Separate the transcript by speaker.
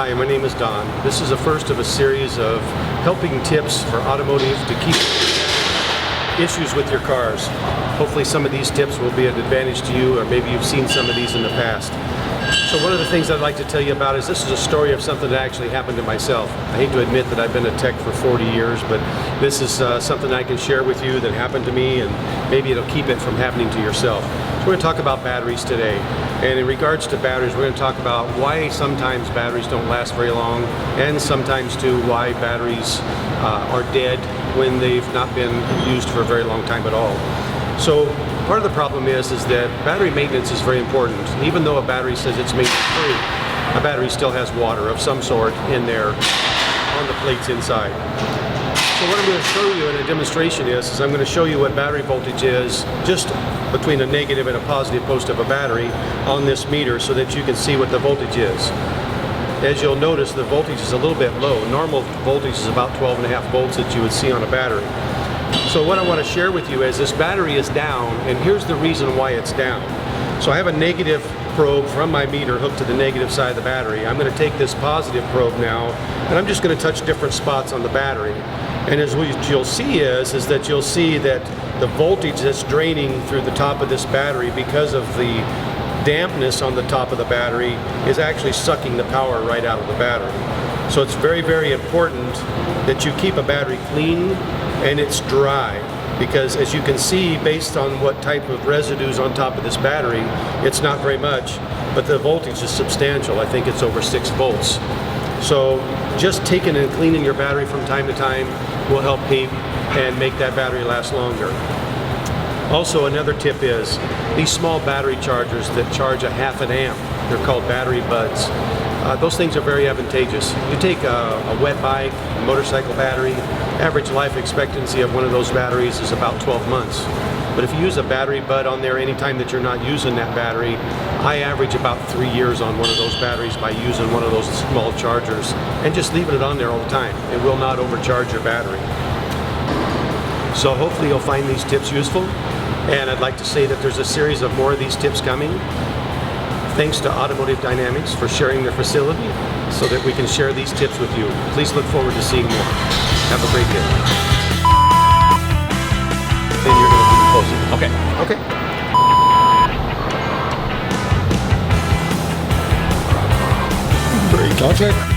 Speaker 1: Hi, my name is Don. This is the first of a series of helping tips for automotive to keep issues with your cars. Hopefully some of these tips will be an advantage to you, or maybe you've seen some of these in the past. So one of the things I'd like to tell you about is this is a story of something that actually happened to myself. I hate to admit that I've been a tech for 40 years, but this is something I can share with you that happened to me, and maybe it'll keep it from happening to yourself. So we're going to talk about batteries today. And in regards to batteries, we're going to talk about why sometimes batteries don't last very long, and sometimes too why batteries are dead when they've not been used for a very long time at all. So part of the problem is that battery maintenance is very important. Even though a battery says it's maintenance free, a battery still has water of some sort in there on the plates inside. So what I'm going to show you in a demonstration is I'm going to show you what battery voltage is just between a negative and a positive post of a battery on this meter so that you can see what the voltage is. As you'll notice, the voltage is a little bit low. Normal voltage is about 12.5 volts that you would see on a battery. So what I want to share with you is this battery is down, and here's the reason why it's down. So I have a negative probe from my meter hooked to the negative side of the battery. I'm going to take this positive probe now, and I'm just going to touch different spots on the battery. And as what you'll see is that you'll see that the voltage that's draining through the top of this battery because of the dampness on the top of the battery is actually sucking the power right out of the battery. So it's very, very important that you keep a battery clean and it's dry, because as you can see, based on what type of residues on top of this battery, it's not very much, but the voltage is substantial. I think it's over 6 volts. So just taking and cleaning your battery from time to time will help keep and make that battery last longer. Also, another tip is these small battery chargers that charge a half an amp, they're called battery buds. Those things are very advantageous. You take a wet bike, a motorcycle battery, average life expectancy of one of those batteries is about 12 months. But if you use a battery bud on there anytime that you're not using that battery, I average about 3 years on one of those batteries by using one of those small chargers and just leaving it on there all the time. It will not overcharge your battery. So hopefully you'll find these tips useful, and I'd like to say that there's a series of more of these tips coming. Thanks to Automotive Dynamics for sharing their facility so that we can share these tips with you. Please look forward to seeing more. Have a great day. Then you're going to be closing.
Speaker 2: Okay.
Speaker 1: Okay.
Speaker 2: Great. Contact.